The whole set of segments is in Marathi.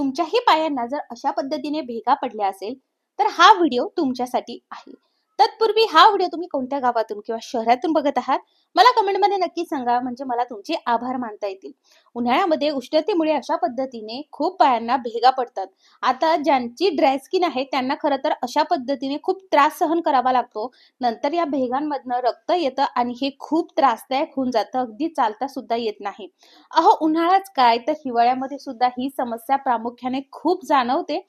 तुमच्याही पायांना जर अशा पद्धतीने भेगा पडल्या असेल तर हा व्हिडिओ तुमच्यासाठी आहे। तत्पूर्वी हा व्हिडिओ तुम्ही कोणत्या गावातून किंवा शहरातून बघत आहात मला कमेंटमध्ये नक्की सांगा, म्हणजे मला तुमचे आभार मानता येतील। उन्हाळ्यामध्ये उष्णतेमुळे अशा पद्धतीने खूप पायांना भेगा पडतात। आता ज्यांची ड्राय स्किन आहे त्यांना खरं तर अशा पद्धतीने खूप त्रास सहन करावा लागतो। नंतर या भेगांमधनं रक्त येतं आणि हे खूप त्रासदायक होऊन जातं, अगदी चालता सुद्धा येत नाही। अहो उन्हाळाच काय तर हिवाळ्यामध्ये सुद्धा ही समस्या प्रामुख्याने खूप जाणवते।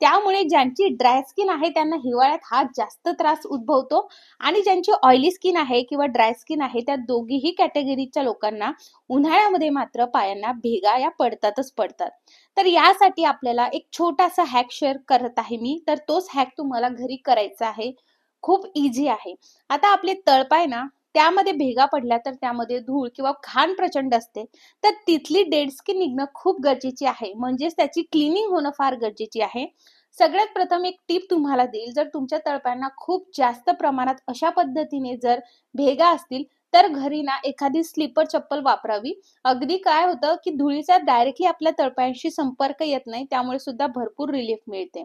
त्यामुळे ज्यांची ड्राय स्किन आहे त्यांना हिवाळ्यात हा जास्त त्रास उद्भवतो आणि ज्यांची ऑइली स्किन आहे किंवा ड्राय स्किन आहे त्या दोघीही कॅटेगरीच्या लोकांना उन्हाळ्यामध्ये मात्र पायांना भेगा या पडतातच पडतात। तर यासाठी आपल्याला एक छोटासा हॅक शेअर करत आहे मी, तर तोच हॅक तुम्हाला घरी करायचा आहे। खूप इझी आहे। आता आपले तळपाय ना त्यामध्ये भेगा पडल्या तर त्यामध्ये धूळ किंवा घाण प्रचंड असते, तर तिथली डेड स्किन निघणं खूप गरजेची आहे, म्हणजेच त्याची क्लिनिंग होणं फार गरजेची आहे। सगळ्यात प्रथम एक टिप तुम्हाला देईल, जर तुमच्या तळपायांना खूप जास्त प्रमाणात अशा पद्धतीने जर भेगा असतील तर घरी ना एखादी स्लीपर चप्पल वापरावी। अगदी काय होतं की धुळीचा डायरेक्टली आपल्या तळपायांशी संपर्क येत नाही, त्यामुळे सुद्धा भरपूर रिलीफ मिळते।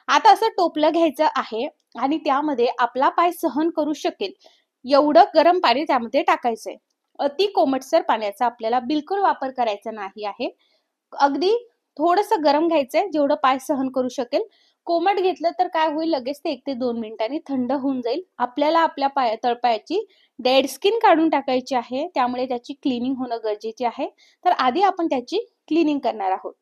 आता असं टोपलं घ्यायचं आहे आणि त्यामध्ये आपला पाय सहन करू शकेल एवढं गरम पाणी त्यामध्ये टाकायचंय। अति कोमटसर पाण्याचा आपल्याला बिलकुल वापर करायचा नाही आहे। अगदी थोडंसं गरम घ्यायचंय जेवढं पाय सहन करू शकेल। कोमट घेतलं तर काय होईल, लगेच ते 1 ते 2 मिनिटांनी थंड होऊन जाईल। आपल्याला आपल्या तळपायाची डेड स्किन काढून टाकायची आहे, त्यामुळे त्याची क्लिनिंग होणं गरजेचे आहे। तर आधी आपण त्याची क्लिनिंग करणार आहोत।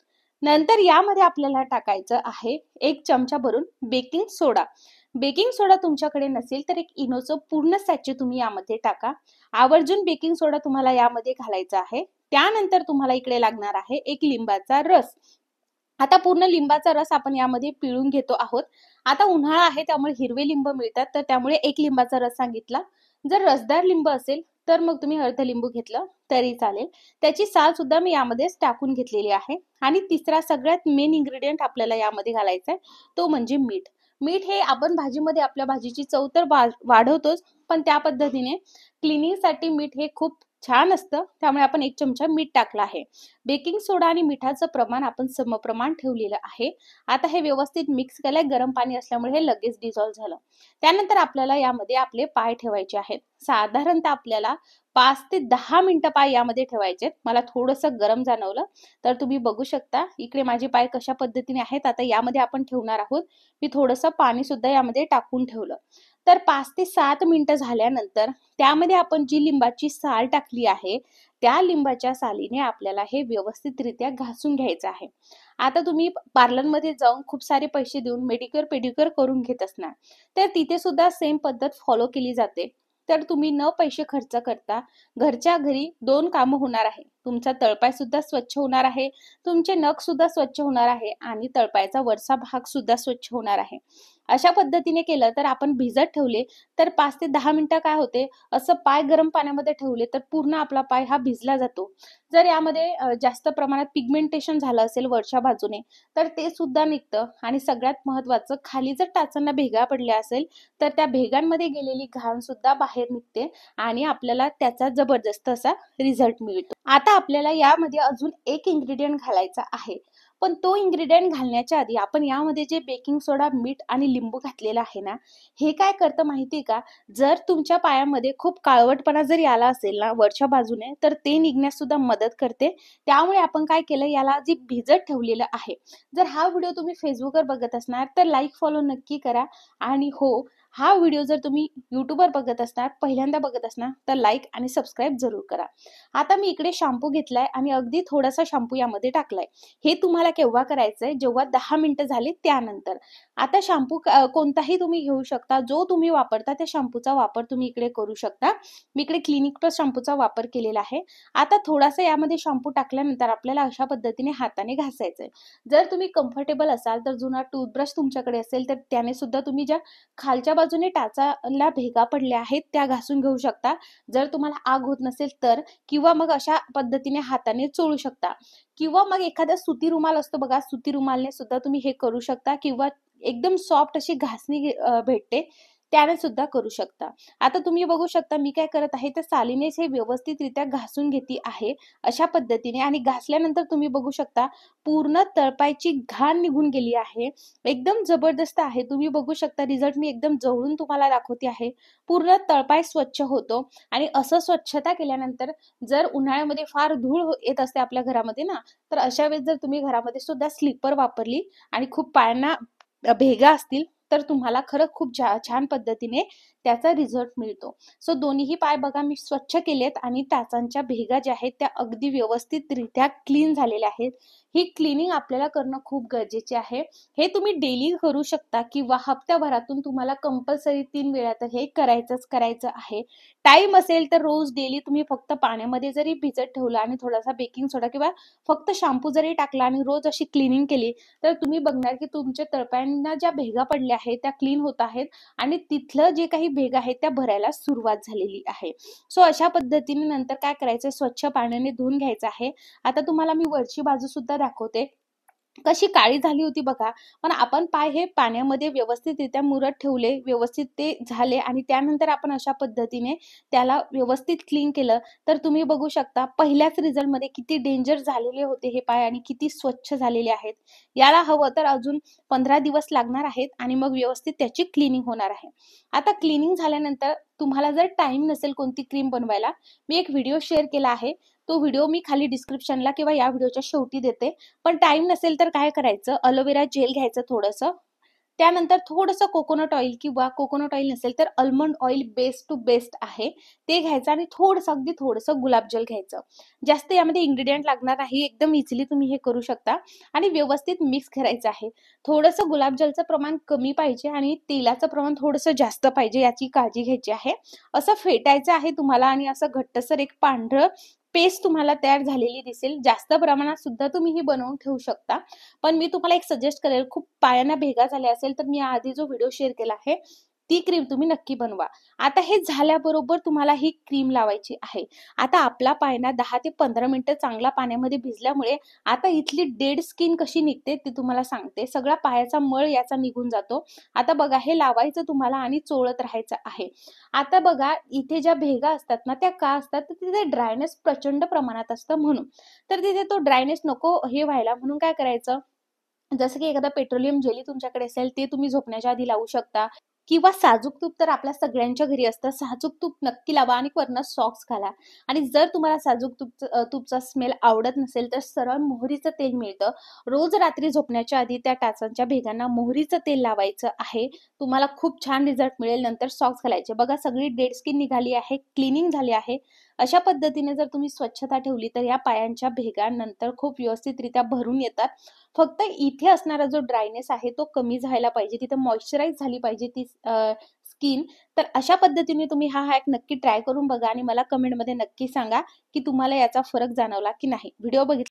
नंतर यामध्ये आपल्याला टाकायचं आहे 1 चमचा भरून बेकिंग सोडा। बेकिंग सोडा तुमच्याकडे नसेल तर एक इनोचं पूर्ण सॅचे तुम्ही यामध्ये टाका। आवर्जून बेकिंग सोडा तुम्हाला यामध्ये घालायचा आहे। त्यानंतर तुम्हाला इकडे लागणार आहे 1 लिंबाचा रस। आता पूर्ण लिंबाचा रस आपण यामध्ये पिळून घेतो आहोत। आता उन्हाळा आहे त्यामुळे हिरवे लिंब मिळतात, तर त्यामुळे 1 लिंबाचा रस सांगितला। जर रसदार लिंब असेल तर मग तुम्ही अर्ध लिंबू घेतलं तरी चालेल। त्याची साल सुद्धा मी यामध्येच टाकून घेतलेली आहे। आणि तिसरा सगळ्यात मेन इन्ग्रेडियंट आपल्याला यामध्ये घालायचा आहे तो म्हणजे मीठ। मीठ हे आपण भाजीमध्ये आपल्या भाजीची चव तर वाढवतोच, पण त्या पद्धतीने क्लिनिंगसाठी मीठ हे खूप छान असतं, त्यामुळे आपण 1 चमचा मीठ टाकलं आहे। बेकिंग सोडा आणि मिठाचं प्रमाण आपण समप्रमाण ठेवलेलं आहे। आता हे व्यवस्थित मिक्स केलंय, गरम पाणी असल्यामुळे हे लगेच डिझॉल्व झालं। त्यानंतर आपल्याला यामध्ये आपले पाय ठेवायचे आहेत। साधारणतः आपल्याला 5 ते 10 मिनिटं पाय यामध्ये ठेवायचे। मला थोडंसं गरम जाणवलं तर तुम्ही बघू शकता इकडे माझे पाय कशा पद्धतीने आहेत। आता यामध्ये आपण ठेवणार आहोत। मी थोडंसं पाणी सुद्धा यामध्ये टाकून ठेवलं। तर 5 ते 7 मिनिटं झाल्यानंतर त्यामध्ये आपण जी लिंबाची साल टाकली आहे त्या लिंबाच्या सालीने आपल्याला हे व्यवस्थितरित्या घासून घ्यायचं आहे। आता तुम्ही पार्लरमध्ये जाऊन खूप सारे पैसे देऊन मेडिक्युअर पेडिक्युअर करून घेत असणार, तर तिथे सुद्धा सेम पद्धत फॉलो केली जाते। तर तुम्ही न पैसे खर्च करता घरच्या घरी 2 कामं होणार आहे। तुमचा तळपाय सुद्धा स्वच्छ होणार आहे, तुमचे नख सुद्धा स्वच्छ होणार आहे आणि तळपायाचा वरचा भाग सुद्धा स्वच्छ होणार आहे। अशा पद्धतीने केलं तर आपण भिजत ठेवले तर 5 ते 10 मिनिटं काय होते, असं पाय गरम पाण्यामध्ये ठेवले तर पूर्ण आपला पाय हा भिजला जातो। जर यामध्ये जास्त प्रमाणात पिगमेंटेशन झालं असेल वरच्या बाजूने तर ते सुद्धा निघतं। आणि सगळ्यात महत्त्वाचं, खाली जर टाचांना भेगा पडल्या असेल तर त्या भेगांमध्ये गेलेली घाण सुद्धा बाहेर निघते आणि आपल्याला त्याचा जबरदस्त असा रिझल्ट मिळतो। आता आपल्याला यामध्ये अजून एक इन्ग्रेडियंट घालायचा आहे, पण तो इन्ग्रेडियंट घालण्याच्या आधी आपण यामध्ये जे बेकिंग सोडा, मीठ आणि लिंबू घातलेला आहे ना, हे काय करतं माहिती का, जर तुमच्या पायामध्ये खूप काळवटपणा जरी आला असेल ना वरच्या बाजूने तर ते निघण्यास सुद्धा मदत करते। त्यामुळे आपण काय केलं, याला जे भिजत ठेवलेलं आहे, जर हा व्हिडिओ तुम्ही फेसबुकवर बघत असणार तर लाईक फॉलो नक्की करा। आणि हो, हा व्हिडिओ जर तुम्ही यूट्यूबवर बघत असणार, पहिल्यांदा बघत असणार तर लाईक आणि सबस्क्राईब जरूर करा। आता मी इकडे शॅम्पू घेतलाय आणि अगदी थोडासा शॅम्पू यामध्ये टाकलाय। हे तुम्हाला केव्हा करायचंय, जेव्हा 10 मिनिटं झाली त्यानंतर। आता शॅम्पू कोणताही तुम्ही घेऊ शकता, जो तुम्ही वापरता त्या शॅम्पूचा वापर तुम्ही इकडे करू शकता। मी इकडे क्लिनिक प्लस शॅम्पूचा वापर केलेला आहे। आता थोडासा यामध्ये शॅम्पू टाकल्यानंतर आपल्याला अशा पद्धतीने हाताने घासायचंय। जर तुम्ही कम्फर्टेबल असाल तर जुना टूथब्रश तुमच्याकडे असेल तर त्याने सुद्धा तुम्ही ज्या खालच्या बाजूने टाचाला भेगा पडल्या आहेत त्या घासून घेऊ शकता, जर तुम्हाला आग होत नसेल तर। किंवा मग अशा पद्धतीने हाताने चोळू शकता, किंवा मग एखादा सुती रुमाल असतो बघा, सुती रुमालने सुद्धा तुम्ही हे करू शकता। किंवा एकदम सॉफ्ट अशी घासणी भेटते त्याने सुद्धा करू शकता. आता तुम्ही बघू शकता मी काय करत आहे, तर सालीनेच हे व्यवस्थितरित्या घासून घेते आहे अशा पद्धतीने. आणि घासल्यानंतर तुम्ही बघू शकता पूर्ण तळपायची घाण निघून गेली आहे. एकदम जबरदस्त आहे. तुम्ही बघू शकता रिझल्ट मी एकदम जवळून तुम्हाला दाखवते आहे. पूर्ण तळपाय स्वच्छ होतो. आणि असं स्वच्छता केल्यानंतर जर उन्हाळ्यामध्ये फार धूळ येत असते आपल्या घरामध्ये ना, तर अशा वेळेस जर तुम्ही घरामध्ये सुद्धा स्लीपर वापरली आणि खूप पायांना भेगा असतील, तर तुम्हाला खरं खूप छान पद्धतीने त्याचा रिझल्ट मिळतो. सो दोन्हीही पाय बघा मी स्वच्छ केलेत आणि टाचांच्या भेगा ज्या आहेत त्या अगदी व्यवस्थितरित्या क्लीन झालेल्या आहेत. ही क्लिनिंग आपल्याला करणं खूप गरजेचे आहे. हे तुम्ही डेली करू शकता किंवा हप्त्याभरातून तुम्हाला कंपल्सरी 3 वेळा तर हे करायचं आहे. टाइम असेल तर रोज डेली तुम्ही फक्त पाण्यामध्ये जरी भिजत ठेवलं आणि थोडासा बेकिंग सोडा किंवा फक्त शॅम्पू जरी टाकला आणि रोज अशी क्लिनिंग केली, तर तुम्ही बघणार की तुमच्या तळपायांना ज्या भेगा पडल्या आहेत त्या क्लीन होत आहेत आणि तिथलं जे काही भेग आहेत त्या भरायला सुरुवात झालेली आहे. सो अशा पद्धतीने नंतर काय करायचं, स्वच्छ पाण्याने धुवून घ्यायचं आहे. आता तुम्हाला मी वरची बाजू सुद्धा दाखवते. कशी काळी झाली होती बघा. पण आपण पाय हे पाण्यामध्ये व्यवस्थितरित्या मुरत ठेवले, व्यवस्थित ते झाले आणि त्यानंतर आपण अशा पद्धतीने त्याला व्यवस्थित क्लीन केलं, तर तुम्ही बघू शकता पहिल्याच रिझल्टमध्ये किती डेंजर झालेले होते हे पाय आणि किती स्वच्छ झालेले आहेत. याला हवं तर अजून 15 दिवस लागणार आहेत आणि मग व्यवस्थित त्याची क्लीनिंग होणार आहे. आता क्लीनिंग झाल्यानंतर तुम्हाला जर टाइम नसेल कोणती क्रीम बनवायला, मी एक व्हिडिओ शेअर केला आहे. तो व्हिडिओ मी खाली डिस्क्रिप्शनला किंवा या व्हिडिओच्या शेवटी देते. पण टाइम नसेल तर काय करायचं, अलोवेरा जेल घ्यायचं थोडंसं. त्यानंतर थोडंसं कोकोनट ऑइल किंवा कोकोनट ऑइल नसेल तर almond oil best to best आहे. ते घ्यायचं आणि थोडंसं, अगदी थोडंसं गुलाबजल घ्यायचं. जास्त यामध्ये इन्ग्रीडियंट लागणार नाही. एकदम इझिली तुम्ही हे करू शकता आणि व्यवस्थित मिक्स करायचं आहे. थोडंसं गुलाबजलचं प्रमाण कमी पाहिजे आणि तेलाचं प्रमाण थोडंसं जास्त पाहिजे याची काळजी घ्यायची आहे. असं फेटायचं आहे तुम्हाला आणि असं घट्टसर एक पांढरं पेस्ट तुम्हाला तयार झालेली दिसेल. जास्त प्रमाणात सुद्धा तुम्ही ही बनवून ठेवू शकता. पण मी तुम्हाला एक सजेस्ट करेल, खूप पायांना भेगा झाल्या असेल तर मी आधी जो व्हिडिओ शेअर केला आहे ती क्रीम तुम्ही नक्की बनवा. आता हे झाल्याबरोबर तुम्हाला ही क्रीम लावायची आहे. आता आपला पाय ना 10 ते 15 मिनिटं चांगला पाण्यामध्ये भिजल्यामुळे आता इथली डेड स्किन कशी निघते ते तुम्हाला सांगते. सगळा पायाचा मळ याचा निघून जातो. आता बघा हे लावायचं तुम्हाला आणि चोळत राहायचं आहे. आता बघा इथे ज्या भेगा असतात ना त्या का असतात, तर तिथे ड्रायनेस प्रचंड प्रमाणात असतं म्हणून. तर तिथे तो ड्रायनेस नको हे व्हायला म्हणून काय करायचं, जसं की एखादा पेट्रोलियम जेली तुमच्याकडे असेल ते तुम्ही झोपण्याच्या आधी लावू शकता किंवा साजूक तूप तर आपल्या सगळ्यांच्या घरी असतं. साजूक तूप नक्की लावा आणि वरनं सॉक्स घाला. आणि जर तुम्हाला साजूक तुपचा स्मेल आवडत नसेल तर सरळ मोहरीचं तेल मिळतं. रोज रात्री झोपण्याच्या आधी त्या टाचांच्या भेगांना मोहरीचं तेल लावायचं आहे. तुम्हाला खूप छान रिझल्ट मिळेल. नंतर सॉक्स घालायचे. बघा सगळी डेड स्किन निघाली आहे, क्लिनिंग झाली आहे. अशा पद्धतीने जर तुम्ही स्वच्छता ठेवली तर या पायांच्या भेगा नंतर खूप व्यवस्थितरित्या भरून येतात. फक्त इथे असणारा जो ड्रायनेस आहे तो कमी झाला पाहिजे, तिथे मॉइश्चराइज झाली पाहिजे ती स्किन. तर अशा पद्धतीने तुम्ही हा हॅक नक्की ट्राय करून बघा आणि मला कमेंटमध्ये नक्की सांगा की तुम्हाला याचा फरक जाणवला की नाही. व्हिडिओ बघितला